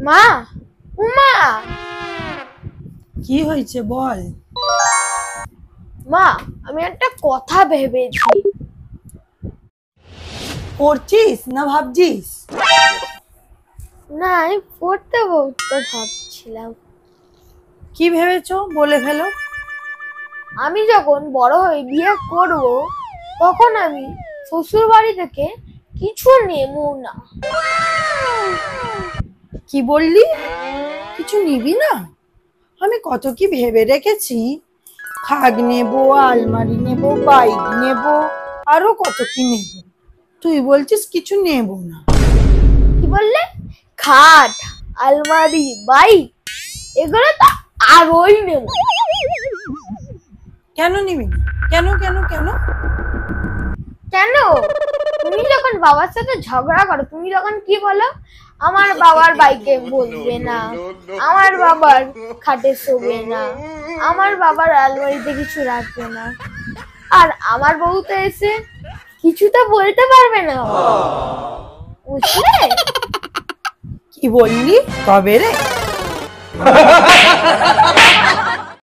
মা, উমা, কি হয়েছে বল। মা আমি একটা কথা ভেবেছি। পড়ছিস না ভাবছিস? না আমি পড়তে পড়তে ভাবছিলাম। কি ভেবেছো বলে ফেলো। আমি যখন বড় হয়ে বিয়ে করব তখন আমি শ্বশুর বাড়ি থেকে কিছু নেব না। কি বললি? কিছু নিবি না? আমি কত কি ভেবে রেখেছি। খাট নেবো, আলমারি নেবো, বাইক নেবো, আরো কত কি নেব। তুই বলছিস কিছু নেব না। কি বললে? খাট, আলমারি, বাইক, এগুলো তো আরোই নেব। কেন নিবি না? কেন কেন কেন? কেন? তুমি যখন বাবার সাথে ঝগড়া করো তুমি তখন কি বলো? আমার বাবার বাইকে বসবে না, আমার বাবার খাটে শোবে না, আমার বাবার আলমারিতে কিছু রাখবে না। আর আমার বউ তো এসে কিছু তো বলতে পারবে না, বুঝলে? কি বললি তবে রে?